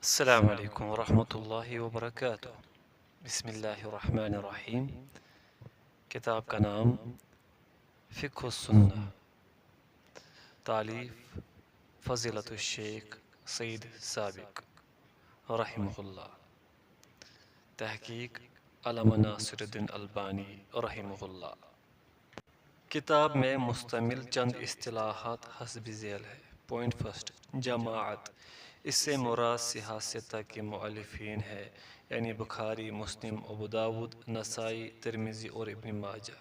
السلام علیکم ورحمۃ اللہ وبرکاتہ۔ بسم اللہ الرحمن الرحیم۔ کتاب کا نام فقہ السنہ، تالیف فضیلت الشیخ سعید سابق رحمہ اللہ، تحقیق علامہ ناصر الدین البانی رحمہ اللہ۔ کتاب میں مشتمل چند اصطلاحات حسب ذیل ہے۔ پوائنٹ فرسٹ، جماعت، اس سے مراد صحاح ستہ کے مؤلفین ہے، یعنی بخاری، مسلم، ابو داود، نسائی، ترمذی اور ابن ماجہ۔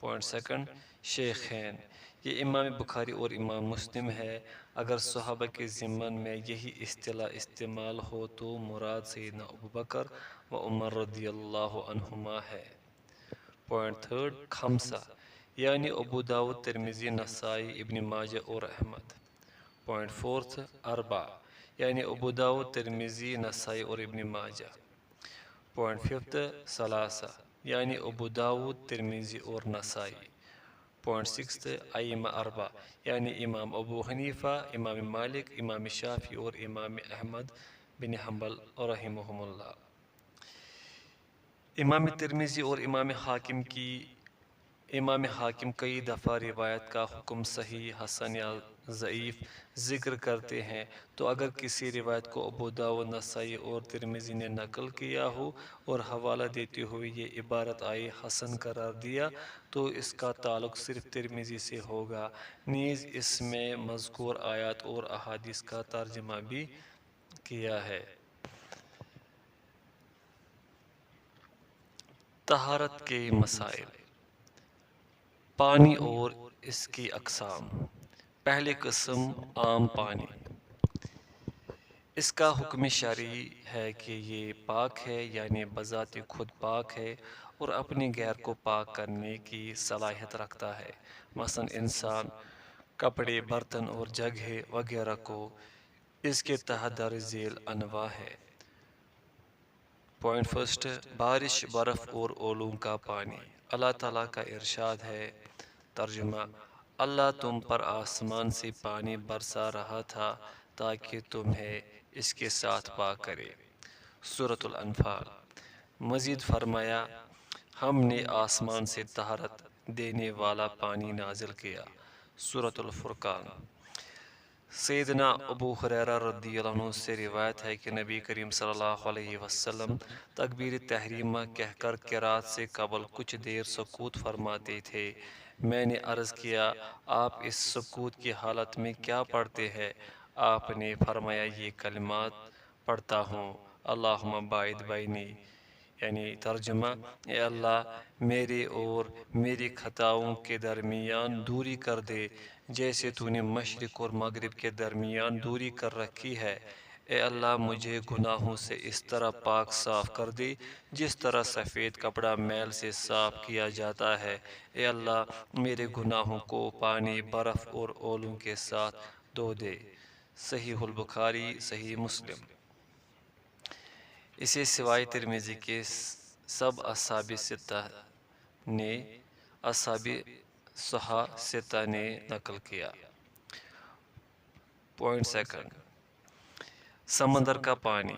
پوائنٹ سیکنڈ، شیخین، یہ امام بخاری اور امام مسلم ہے۔ اگر صحابہ کے ضمن میں یہی اصطلاح استعمال ہو تو مراد سیدنا ابوبکر و عمر رضی اللہ عنہما ہے۔ پوائنٹ تھرڈ، خمسہ، یعنی ابو داود، ترمذی، نسائی، ابن ماجہ اور احمد۔ پوائنٹ فورتھ، اربع، یعنی ابو داود، ترمذی، نسائی اور ابن ماجہ۔ پوائنٹ ففتھ، ثلاثہ، یعنی ابو داود، ترمذی اور نسائی۔ پوائنٹ سکستھ، ائمہ اربع، یعنی امام ابو حنیفہ، امام مالک، امام شافعی اور امام احمد بن حنبل رحمہم اللہ۔ امام ترمذی اور امام حاکم کئی دفعہ روایت کا حکم صحیح، حسن یا ضعیف ذکر کرتے ہیں، تو اگر کسی روایت کو ابو داود، نسائی اور ترمذی نے نقل کیا ہو اور حوالہ دیتے ہوئے یہ عبارت آئی حسن قرار دیا تو اس کا تعلق صرف ترمذی سے ہوگا۔ نیز اس میں مذکور آیات اور احادیث کا ترجمہ بھی کیا ہے۔ طہارت کے مسائل، پانی اور اس کی اقسام۔ پہلی قسم، عام پانی۔ اس کا حکم شرعی ہے کہ یہ پاک ہے، یعنی بذات خود پاک ہے اور اپنے غیر کو پاک کرنے کی صلاحیت رکھتا ہے، مثلا انسان، کپڑے، برتن اور جگہ وغیرہ کو۔ اس کے تحت درج ذیل انواع ہے۔ پوائنٹ فرسٹ، بارش، برف اور علوم کا پانی۔ اللہ تعالیٰ کا ارشاد ہے، ترجمہ، اللہ تم پر آسمان سے پانی برسا رہا تھا تاکہ تمہیں اس کے ساتھ پاک کرے۔ سورۃ الانفال۔ مزید فرمایا، ہم نے آسمان سے طہارت دینے والا پانی نازل کیا۔ سورۃ الفرقان۔ سیدنا ابو ہریرہ رضی اللہ عنہ سے روایت ہے کہ نبی کریم صلی اللہ علیہ وسلم تکبیر تحریمہ کہہ کر قرات سے قبل کچھ دیر سکوت فرماتے تھے۔ میں نے عرض کیا، آپ اس سکوت کی حالت میں کیا پڑھتے ہیں؟ آپ نے فرمایا، یہ کلمات پڑھتا ہوں، اللہم باعد بینی، یعنی ترجمہ، اے اللہ میرے اور میری خطاؤں کے درمیان دوری کر دے جیسے تو نے مشرق اور مغرب کے درمیان دوری کر رکھی ہے۔ اے اللہ مجھے گناہوں سے اس طرح پاک صاف کر دے جس طرح سفید کپڑا میل سے صاف کیا جاتا ہے۔ اے اللہ میرے گناہوں کو پانی، برف اور اولوں کے ساتھ دھو دے۔ صحیح البخاری، صحیح مسلم۔ اسے سوائے ترمذی کے سب اصحاب ستہ نے نقل کیا۔ پوائنٹ سیکنڈ، سمندر کا پانی۔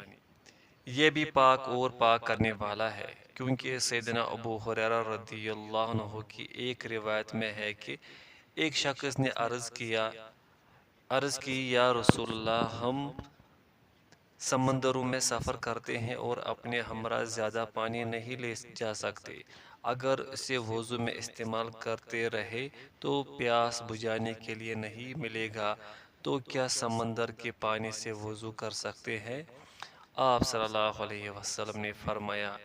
یہ بھی پاک اور پاک کرنے والا ہے، کیونکہ سیدنا ابو ہریرہ رضی اللہ عنہ کی ایک روایت میں ہے کہ ایک شخص نے عرض کی، یا رسول اللہ، ہم سمندروں میں سفر کرتے ہیں اور اپنے ہمراہ زیادہ پانی نہیں لے جا سکتے، اگر اسے وضو میں استعمال کرتے رہے تو پیاس بجھانے کے لیے نہیں ملے گا، تو کیا سمندر کے پانی سے وضو کر سکتے ہیں؟ آپ صلی اللہ علیہ وسلم نے فرمایا،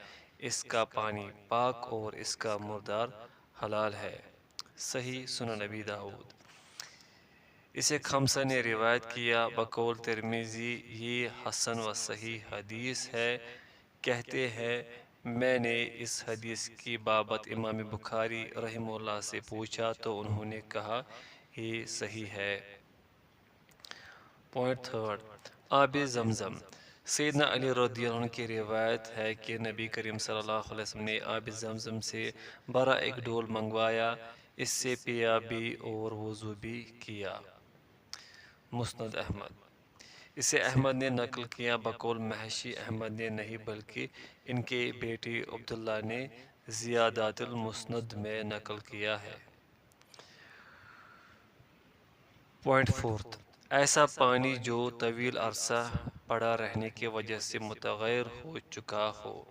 اس کا پانی پاک اور اس کا مردار حلال ہے۔ صحیح سنن نبی داؤد۔ اسے خمسہ نے روایت کیا، بقول ترمذی یہ حسن و صحیح حدیث ہے۔ کہتے ہیں، میں نے اس حدیث کی بابت امام بخاری رحمہ اللہ سے پوچھا تو انہوں نے کہا یہ صحیح ہے۔ پوائنٹ تھرڈ، آب زمزم۔ سیدنا علی رضی اللہ عنہ کی روایت ہے کہ نبی کریم صلی اللہ علیہ وسلم نے آب زمزم سے بڑا ایک ڈول منگوایا، اس سے پیا بھی اور وضو بھی کیا۔ مسند احمد۔ اسے احمد نے نقل کیا بقول محشی احمد نے نہیں بلکہ ان کے بیٹی عبداللہ نے زیادات المسند میں نقل کیا ہے۔ پوائنٹ فورتھ، ایسا پانی جو طویل عرصہ پڑا رہنے کی وجہ سے متغیر ہو چکا ہو،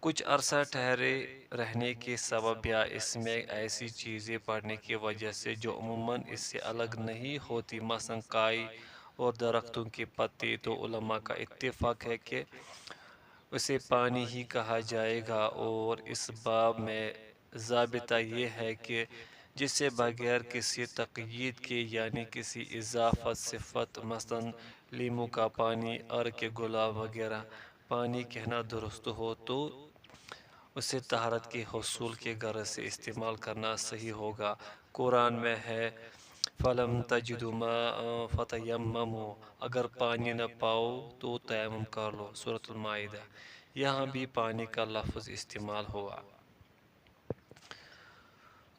کچھ عرصہ ٹھہرے رہنے کے سبب یا اس میں ایسی چیزیں پڑنے کی وجہ سے جو عموماً اس سے الگ نہیں ہوتی، مثلاً کائی اور درختوں کے پتے، تو علماء کا اتفاق ہے کہ اسے پانی ہی کہا جائے گا، اور اس باب میں ضابطہ یہ ہے کہ جسے بغیر کسی تقیید کے یعنی کسی اضافت صفت مثلاً لیموں کا پانی، ارک گلاب وغیرہ پانی کہنا درست ہو، تو اسے طہارت کے حصول کے غرض سے استعمال کرنا صحیح ہوگا۔ قرآن میں ہے فَلَمْ تَجِدُوا مَاءً فَتَيَمَّمُوا، اگر پانی نہ پاؤ تو تیمم کر لو، سورۃ المائدہ۔ یہاں بھی پانی کا لفظ استعمال ہوا۔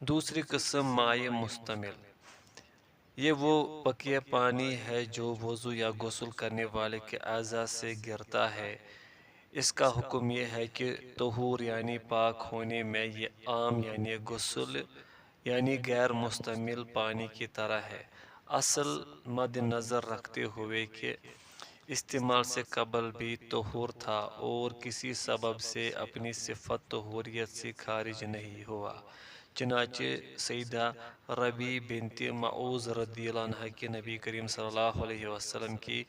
دوسری قسم مائع مستعمل، یہ وہ بقیہ پانی ہے جو وضو یا غسل کرنے والے کے اعضاء سے گرتا ہے۔ اس کا حکم یہ ہے کہ طہور یعنی پاک ہونے میں یہ عام یعنی غسل یعنی غیر مستعمل پانی کی طرح ہے، اصل مد نظر رکھتے ہوئے کہ استعمال سے قبل بھی طہور تھا اور کسی سبب سے اپنی صفت طہوریت سے خارج نہیں ہوا۔ چنانچہ سیدہ ربیع بنت معوذ رضی اللہ عنہ کے نبی کریم صلی اللہ علیہ وسلم کی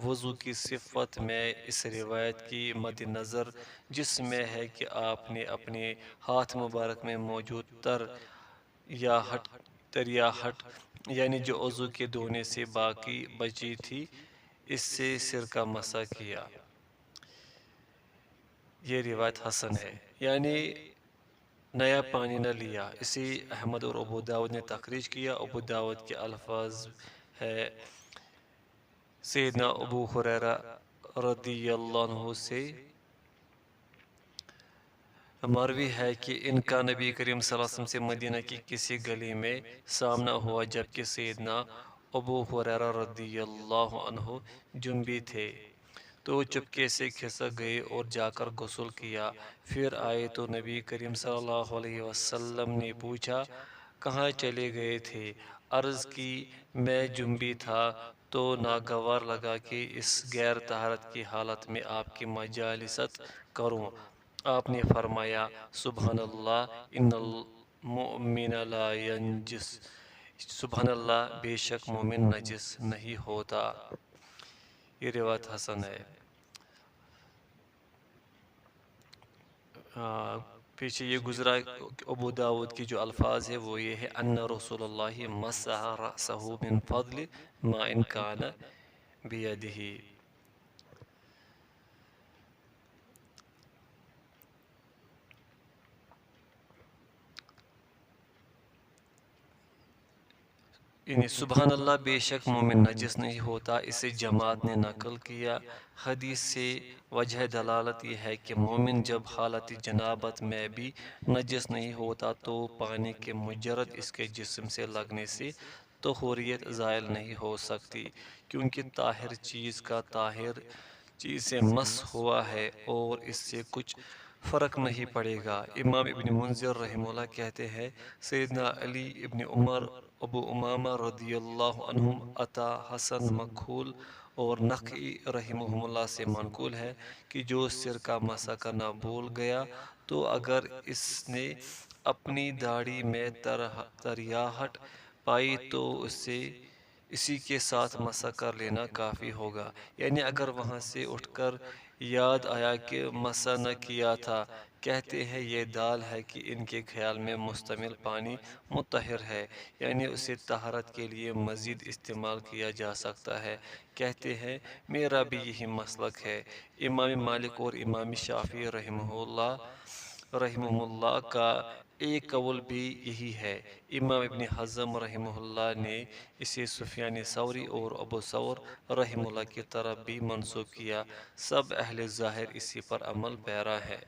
وضو کی صفت میں اس روایت کی مد نظر، جس میں ہے کہ آپ نے اپنے ہاتھ مبارک میں موجود تریاحٹ یعنی جو عضو کے دھونے سے باقی بچی تھی، اس سے سر کا مسح کیا۔ یہ روایت حسن ہے، یعنی نیا پانی نہ لیا۔ اسی احمد اور ابو داود نے تخریج کیا۔ ابو داود کے الفاظ ہے سیدنا ابو ہریرہ رضی اللہ عنہ سے مروی ہے کہ ان کا نبی کریم صلی اللہ علیہ وسلم سے مدینہ کی کسی گلی میں سامنا ہوا جبکہ سیدنا ابو ہریرہ رضی اللہ عنہ جنبی تھے، تو چپکے سے کھسک گئے اور جا کر غسل کیا۔ پھر آئے تو نبی کریم صلی اللہ علیہ وسلم نے پوچھا کہاں چلے گئے تھے؟ عرض کی میں جنبی تھا تو ناگوار لگا کہ اس غیر طہارت کی حالت میں آپ کی مجالست کروں۔ آپ نے فرمایا سبحان اللہ ان المؤمن لا ینجس، سبحان اللہ بے شک مومن نجس نہیں ہوتا۔ یہ روایت حسن ہے۔ پیچھے یہ گزرا ابو داود کی جو الفاظ ہے وہ یہ ہے ان رسول اللہ مسح رأسہ من فضل ما ان کان بیدہ۔ یعنی سبحان اللہ بے شک مومن نجس نہیں ہوتا، اسے جماعت نے نقل کیا۔ حدیث سے وجہ دلالت یہ ہے کہ مومن جب حالت جنابت میں بھی نجس نہیں ہوتا تو پانی کے مجرد اس کے جسم سے لگنے سے طہوریت زائل نہیں ہو سکتی، کیونکہ طاہر چیز کا طاہر چیز سے مس ہوا ہے اور اس سے کچھ فرق نہیں پڑے گا۔ امام ابن منذر رحمہ اللہ کہتے ہیں سیدنا علی ابن عمر، ابو امامہ رضی اللہ عنہم، عطا، حسن مکحول اور نخعی رحمہم اللہ سے منقول ہے کہ جو سر کا مسح کرنا بھول گیا تو اگر اس نے اپنی داڑھی میں تریاحت پائی تو اسی کے ساتھ مسح کر لینا کافی ہوگا۔ یعنی اگر وہاں سے اٹھ کر یاد آیا کہ مسح نہ کیا تھا، کہتے ہیں یہ دال ہے کہ ان کے خیال میں مستعمل پانی مطہر ہے، یعنی اسے طہارت کے لیے مزید استعمال کیا جا سکتا ہے۔ کہتے ہیں میرا بھی یہی مسلک ہے۔ امام مالک اور امام شافعی رحمہ اللہ کا ایک قول بھی یہی ہے۔ امام ابن حزم رحمہ اللہ نے اسے سفیان ثوری اور ابو ثور رحمہ اللہ کی طرف بھی منسوب کیا۔ سب اہل ظاہر اسی پر عمل پیرا ہے۔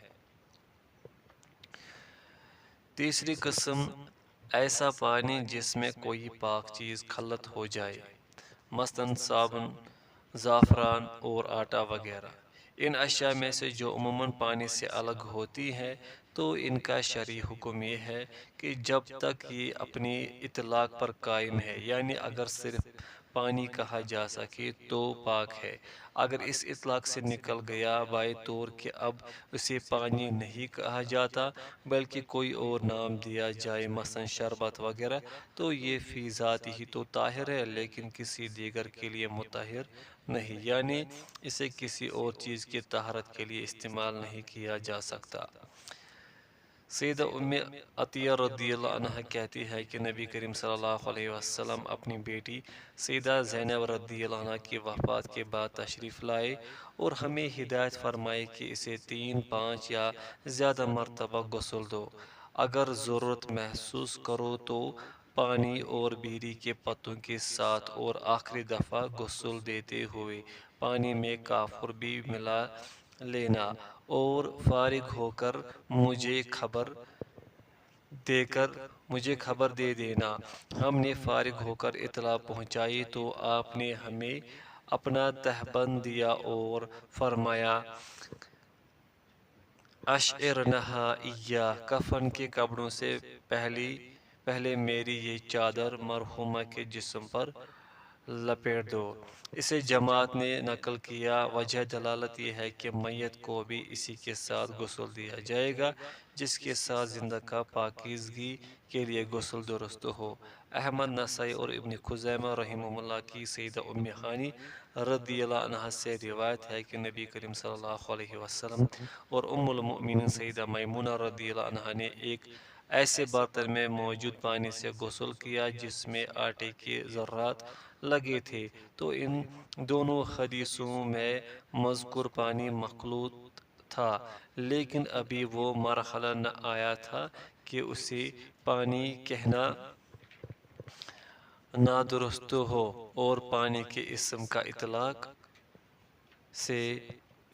تیسری قسم ایسا پانی جس میں کوئی پاک چیز خلط ہو جائے، مثلاً صابن، زعفران اور آٹا وغیرہ۔ ان اشیاء میں سے جو عموماً پانی سے الگ ہوتی ہیں تو ان کا شرعی حکم یہ ہے کہ جب تک یہ اپنی اطلاق پر قائم ہے، یعنی اگر صرف پانی کہا جا سکے تو پاک ہے۔ اگر اس اطلاق سے نکل گیا بائے طور کہ اب اسے پانی نہیں کہا جاتا بلکہ کوئی اور نام دیا جائے، مثلا شربت وغیرہ، تو یہ فی ذات ہی تو طاہر ہے لیکن کسی دیگر کے لیے مطہر نہیں، یعنی اسے کسی اور چیز کی طہارت کے لیے استعمال نہیں کیا جا سکتا۔ سیدہ ام عطیہ رضی اللہ عنہ کہتی ہے کہ نبی کریم صلی اللہ علیہ وسلم اپنی بیٹی سیدہ زینب رضی اللہ عنہ کی وفات کے بعد تشریف لائے اور ہمیں ہدایت فرمائی کہ اسے 3، 5 یا زیادہ مرتبہ غسل دو۔ اگر ضرورت محسوس کرو تو پانی اور بیری کے پتوں کے ساتھ، اور آخری دفعہ غسل دیتے ہوئے پانی میں کافور بھی ملا لینا، اور فارغ ہو کر مجھے خبر دے دینا۔ ہم نے فارغ ہو کر اطلاع پہنچائی تو آپ نے ہمیں اپنا تہبند دیا اور فرمایا اشعرنہا ایہ، کفن کے کپڑوں سے پہلے میری یہ چادر مرحومہ کے جسم پر لپیٹ دو۔ اسے جماعت نے نقل کیا۔ وجہ دلالت یہ ہے کہ میت کو بھی اسی کے ساتھ غسل دیا جائے گا جس کے ساتھ زندہ کا پاکیزگی کے لیے غسل درست ہو۔ احمد، نسائی اور ابن خزیمہ رحمہ اللہ کی سیدہ ام ہانی رضی اللہ عنہ سے روایت ہے کہ نبی کریم صلی اللہ علیہ وسلم اور ام المؤمنین سیدہ میمونہ رضی اللہ عنہ نے ایک ایسے برتن میں موجود پانی سے غسل کیا جس میں آٹے کے ذرات لگے تھے، تو ان دونوں حدیثوں میں مذکور پانی مخلوط تھا، لیکن ابھی وہ مرحلہ نہ آیا تھا کہ اسے پانی کہنا نادرست ہو اور پانی کے اسم کا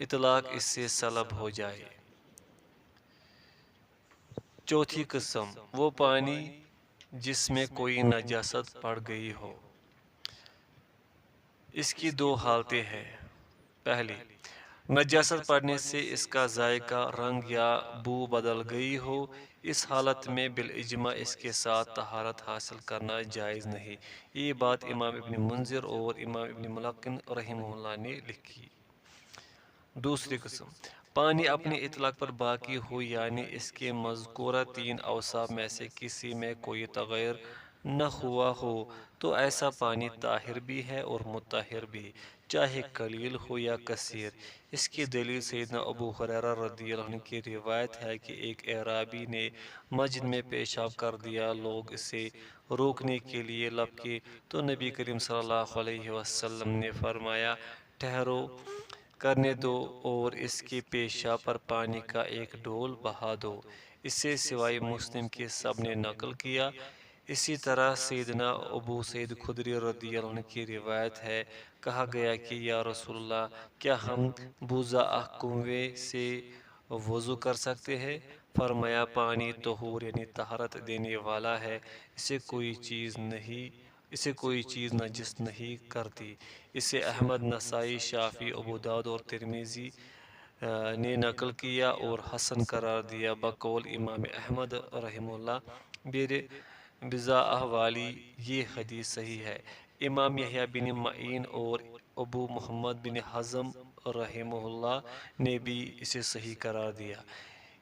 اطلاق اس سے سلب ہو جائے۔ چوتھی قسم، وہ پانی جس میں کوئی نجاست پڑ گئی ہو۔ اس کی دو حالتیں ہیں۔ پہلی، نجاست پڑنے سے اس کا ذائقہ، رنگ یا بو بدل گئی ہو، اس حالت میں بالاجماع اس کے ساتھ طہارت حاصل کرنا جائز نہیں۔ یہ بات امام ابن منذر اور امام ابن ملقن رحمہ اللہ نے لکھی۔ دوسری قسم، پانی اپنی اطلاق پر باقی ہو، یعنی اس کے مذکورہ 3 اوصاف میں سے کسی میں کوئی تغیر نہ ہوا ہو، تو ایسا پانی طاہر بھی ہے اور مطہر بھی، چاہے قلیل ہو یا کثیر۔ اس کی دلیل سیدنا ابو ہریرہ رضی اللہ عنہ کی روایت ہے کہ ایک اعرابی نے مسجد میں پیشاب کر دیا، لوگ اسے روکنے کے لیے لپکے تو نبی کریم صلی اللہ علیہ وسلم نے فرمایا ٹھہرو، کرنے دو اور اس کے پیشاب پر پانی کا ایک ڈول بہا دو۔ اسے سوائے مسلم کے سب نے نقل کیا۔ اسی طرح سیدنا ابو سعید خدری رضی اللہ عنہ کی روایت ہے، کہا گیا کہ یا رسول اللہ، کیا ہم بوضع کنویں سے وضو کر سکتے ہیں؟ فرمایا پانی طہور یعنی طہارت دینے والا ہے، اسے کوئی چیز نجس نہیں کرتی۔ اسے احمد، نسائی، شافعی، ابو داؤد اور ترمذی نے نقل کیا اور حسن قرار دیا۔ بقول امام احمد رحمہ اللہ بضاعہ والی یہ حدیث صحیح ہے۔ امام یحییٰ بن معین اور ابو محمد بن حزم رحمہ اللہ نے بھی اسے صحیح قرار دیا۔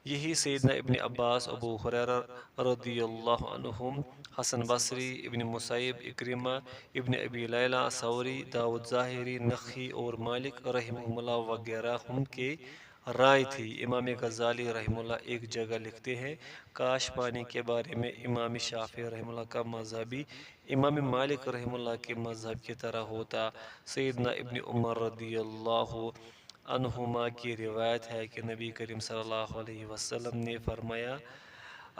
یہی سیدنا ابن عباس، ابو ہریرہ رضی اللہ عنہم، حسن بصری، ابن مسیب، اکرمہ، ابن ابی لیلہ، ثوری، داؤد ظاہری، نخعی اور مالک رحمہ اللہ وغیرہ ہم کے رائے تھی۔ امام غزالی رحمہ اللہ ایک جگہ لکھتے ہیں، کاش پانی کے بارے میں امام شافعی رحمہ اللہ کا مذہب بھی امام مالک رحمہ اللہ کے مذہب کی طرح ہوتا۔ سیدنا ابن عمر رضی اللہ عنہما کی روایت ہے کہ نبی کریم صلی اللہ علیہ وسلم نے فرمایا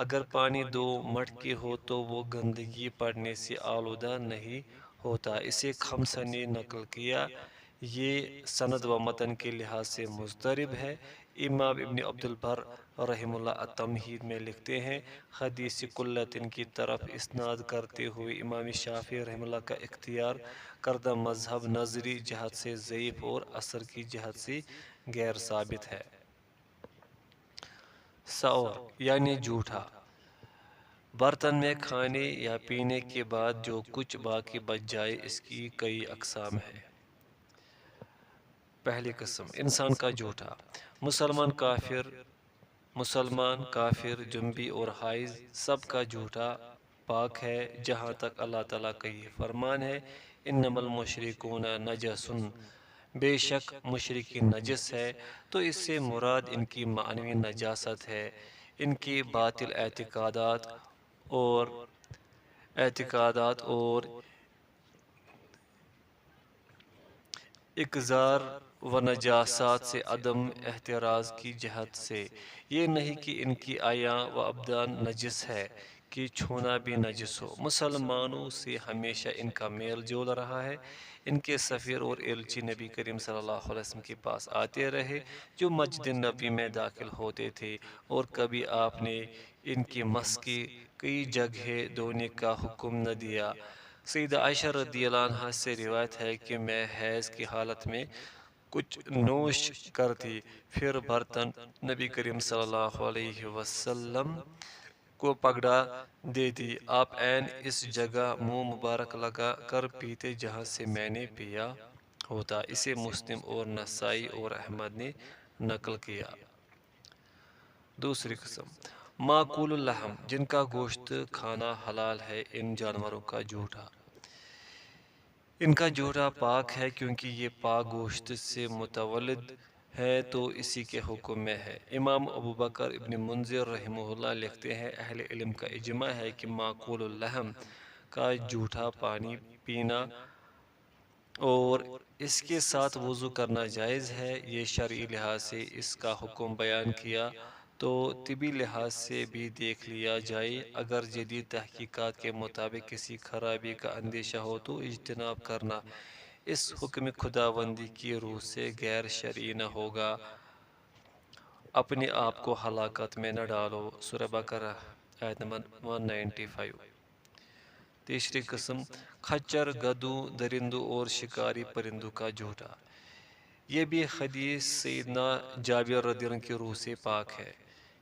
اگر پانی 2 مٹکے ہو تو وہ گندگی پڑنے سے آلودہ نہیں ہوتا۔ اسے خمسہ نے نقل کیا۔ یہ سند و متن کے لحاظ سے مضطرب ہے۔ امام ابن عبد البر رحم اللہ التمہید میں لکھتے ہیں، حدیث قلتن کی طرف اسناد کرتے ہوئے امام شافعی رحم اللہ کا اختیار کردہ مذہب نظری جہت سے ضعیف اور اثر کی جہت سے غیر ثابت ہے۔ سعور یعنی جھوٹا، برتن میں کھانے یا پینے کے بعد جو کچھ باقی بچ جائے، اس کی کئی اقسام ہیں۔ پہلی قسم، انسان کا جھوٹا، مسلمان کافر جنبی اور حائض سب کا جھوٹا پاک ہے، جہاں تک اللہ تعالیٰ کا یہ فرمان ہے، انما المشرکون نجس، بے شک مشرکی نجس ہے، تو اس سے مراد ان کی معنوی نجاست ہے، ان کے باطل اعتقادات اور اقذار و نجاسات سے عدم احتراز کی جہت سے، یہ نہیں کہ ان کی اعیاں و ابدان نجس ہے کہ چھونا بھی نجس ہو۔ مسلمانوں سے ہمیشہ ان کا میل جول رہا ہے، ان کے سفیر اور ایلچی نبی کریم صلی اللہ علیہ وسلم کے پاس آتے رہے، جو مسجد نبی میں داخل ہوتے تھے، اور کبھی آپ نے ان کی مس کی کئی جگہیں دھونے کا حکم نہ دیا۔ سیدہ عائشہ رضی اللہ عنہا سے روایت ہے کہ میں حیض کی حالت میں کچھ نوش کرتی، پھر برتن نبی کریم صلی اللہ علیہ وسلم کو پکڑا دیتی، آپ عین اس جگہ منہ مبارک لگا کر پیتے جہاں سے میں نے پیا ہوتا۔ اسے مسلم اور نسائی اور احمد نے نقل کیا۔ دوسری قسم، معقول اللحم، جن کا گوشت کھانا حلال ہے، ان جانوروں کا جھوٹا، ان کا جھوٹا پاک ہے کیونکہ یہ پاک گوشت سے متولد ہے تو اسی کے حکم میں ہے۔ امام ابو بکر ابن منذر رحمہ اللہ لکھتے ہیں، اہل علم کا اجماع ہے کہ معقول اللحم کا جھوٹا پانی پینا اور اس کے ساتھ وضو کرنا جائز ہے۔ یہ شرعی لحاظ سے اس کا حکم بیان کیا تو طبی لحاظ سے بھی دیکھ لیا جائے، اگر جدید تحقیقات کے مطابق کسی خرابی کا اندیشہ ہو تو اجتناب کرنا اس حکم خداوندی کی روح سے غیر شرعی نہ ہوگا۔ اپنے آپ کو ہلاکت میں نہ ڈالو، سورہ بقرہ آیت نمبر 195۔ تیسری قسم، خچر، گدو، درندوں اور شکاری پرندوں کا جھوٹا، یہ بھی حدیث سیدنا جابر رضی اللہ عنہ کی روح سے پاک ہے۔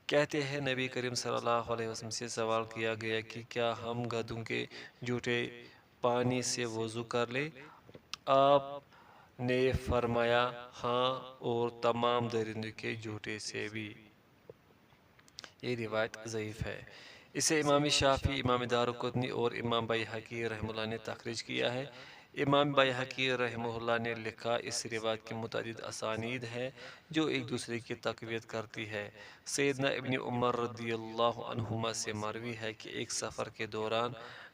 کہتے ہیں نبی کریم صلی اللہ علیہ وسلم سے سوال کیا گیا کہ کیا ہم گدھوں کے جھوٹے پانی سے وضو کر لیں؟ آپ نے فرمایا ہاں، اور تمام درندوں کے جھوٹے سے بھی۔ یہ روایت ضعیف ہے، اسے امام شافعی، امام دارقطنی اور امام بیہقی رحمہ اللہ نے تخریج کیا ہے۔ امام بیہقی رحمہ اللہ نے لکھا، اس روایت کی متعدد اسانید ہیں جو ایک دوسرے کی تقویت کرتی ہے۔ سیدنا ابن عمر رضی اللہ عنہما سے مروی ہے کہ ایک سفر کے دوران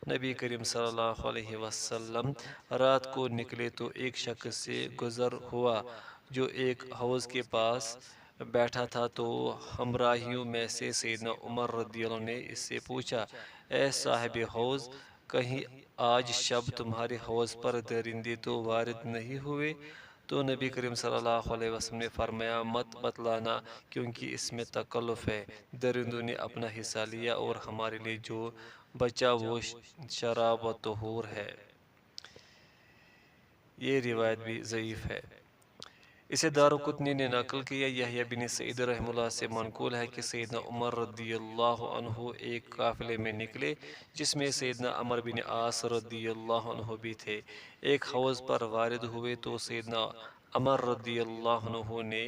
نبی کریم صلی اللہ علیہ وسلم رات کو نکلے تو ایک شخص سے گزر ہوا جو ایک حوض کے پاس بیٹھا تھا، تو ہمراہیوں میں سے سیدنا عمر رضی اللہ عنہ نے اس سے پوچھا، اے صاحب حوض، کہیں آج شب تمہارے حوض پر درندے تو وارد نہیں ہوئے؟ تو نبی کریم صلی اللہ علیہ وسلم نے فرمایا، مت بتلانا، کیونکہ اس میں تکلف ہے، درندوں نے اپنا حصہ لیا اور ہمارے لیے جو بچا وہ شراب و طہور ہے۔ یہ روایت بھی ضعیف ہے، اسے دارقطنی نے نقل کیا۔ یحییٰ بن سعید رحمہ اللہ سے منقول ہے کہ سیدنا عمر رضی اللہ عنہ ایک قافلے میں نکلے جس میں سیدنا عمرو بن عاص رضی اللہ عنہ بھی تھے۔ ایک حوض پر وارد ہوئے تو سیدنا عمر رضی اللہ عنہ نے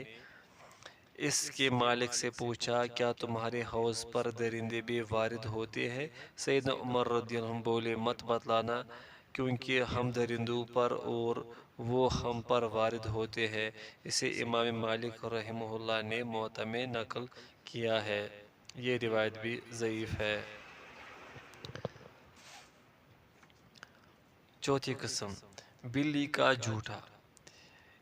اس کے مالک سے پوچھا، کیا تمہارے حوض پر درندے بھی وارد ہوتے ہیں؟ سیدنا عمر رضی اللہ عنہ بولے، مت بتلانا، کیونکہ ہم درندوں پر اور وہ ہم پر وارد ہوتے ہیں۔ اسے امام مالک رحمہ اللہ نے موطا میں نقل کیا ہے۔ یہ روایت بھی ضعیف ہے۔ چوتھی قسم، بلی کا جھوٹا،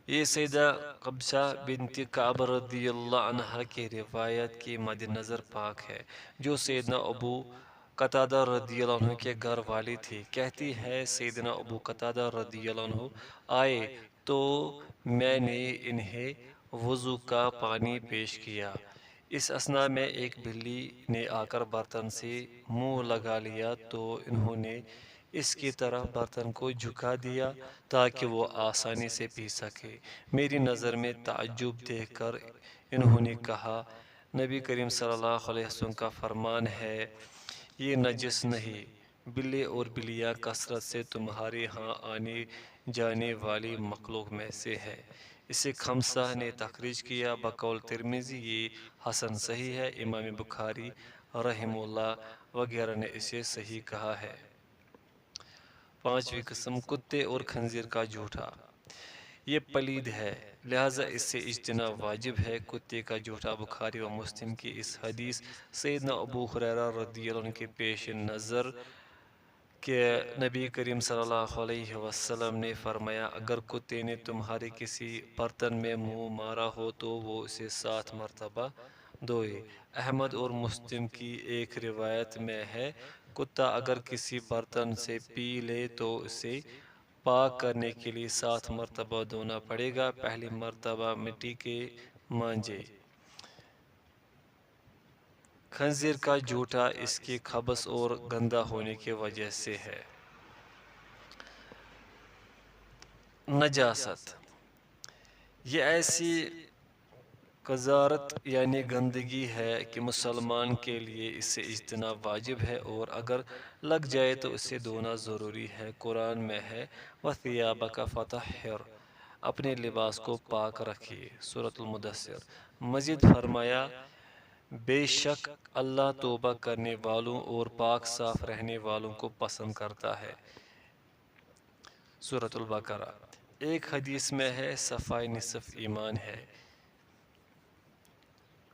یہ سیدہ قبصہ بنت کعب رضی اللہ عنہا کی روایت کے مد نظر پاک ہے، جو سیدنا ابو قتادہ رضی اللہ عنہ کے گھر والی تھی۔ کہتی ہے، سیدنا ابو قتادہ رضی اللہ عنہ آئے تو میں نے انہیں وضو کا پانی پیش کیا۔ اس اثناء میں ایک بلی نے آ کر برتن سے منہ لگا لیا تو انہوں نے اس کی طرف برتن کو جھکا دیا تاکہ وہ آسانی سے پی سکے۔ میری نظر میں تعجب دیکھ کر انہوں نے کہا، نبی کریم صلی اللہ علیہ وسلم کا فرمان ہے، یہ نجس نہیں۔ بلے اور بلیاں کثرت سے تمہارے ہاں آنے جانے والی مخلوق میں سے ہے۔ اسے خمسہ نے تخریج کیا، بقول ترمذی یہ حسن صحیح ہے۔ امام بخاری رحمہ اللہ وغیرہ نے اسے صحیح کہا ہے۔ پانچویں قسم، کتے اور خنزیر کا جھوٹا۔ یہ پلید ہے، لہذا اس سے اجتناب واجب ہے۔ کتے کا جھوٹا بخاری و مسلم کی اس حدیث سیدنا ابو ہریرہ رضی اللہ عنہ کے پیش نظر کہ نبی کریم صلی اللہ علیہ وسلم نے فرمایا، اگر کتے نے تمہارے کسی برتن میں منہ مارا ہو تو وہ اسے 7 مرتبہ دھوئے۔ احمد اور مسلم کی ایک روایت میں ہے، کتا اگر کسی برتن سے پی لے تو اسے پاک کرنے کے لیے 7 مرتبہ دھونا پڑے گا۔ پہلی مرتبہ مٹی کے مانجے۔ خنزیر کا جھوٹا اس کے خبث اور گندا ہونے کی وجہ سے ہے۔ نجاست، یہ ایسی قذارت یعنی گندگی ہے کہ مسلمان کے لیے اس سے اجتناب واجب ہے، اور اگر لگ جائے تو اسے دھونا ضروری ہے۔ قرآن میں ہے، وَثِيَابَكَ فَطَهِّرْ، اپنے لباس کو پاک رکھیے، سورۃ المدثر۔ مزید فرمایا، بے شک اللہ توبہ کرنے والوں اور پاک صاف رہنے والوں کو پسند کرتا ہے، سورۃ البقرہ۔ ایک حدیث میں ہے، صفائی نصف ایمان ہے،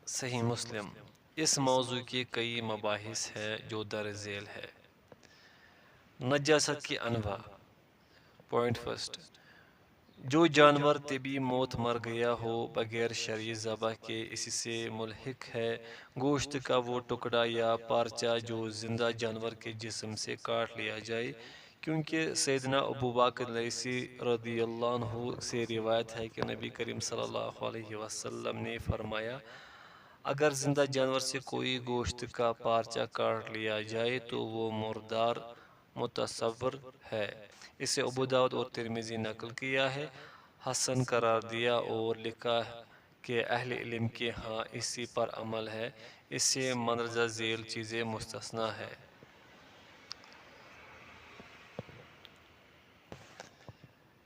صحیح مسلم۔ اس موضوع کی کئی مباحث ہیں جو در ذیل ہے۔ نجاست کی انواع۔ پوائنٹ فرسٹ، جو جانور طبی موت مر گیا ہو بغیر شرعی ذبح کے، اسی سے ملحق ہے گوشت کا وہ ٹکڑا یا پارچہ جو زندہ جانور کے جسم سے کاٹ لیا جائے، کیونکہ سیدنا ابو بکر لیثی رضی اللہ عنہ سے روایت ہے کہ نبی کریم صلی اللہ علیہ وسلم نے فرمایا، اگر زندہ جانور سے کوئی گوشت کا پارچہ کاٹ لیا جائے تو وہ مردار متصور ہے۔ اسے ابو داؤد اور ترمذی نقل کیا ہے، حسن قرار دیا اور لکھا کہ اہل علم کے ہاں اسی پر عمل ہے، اس سے مندرجہ ذیل چیزیں مستثنیٰ ہے۔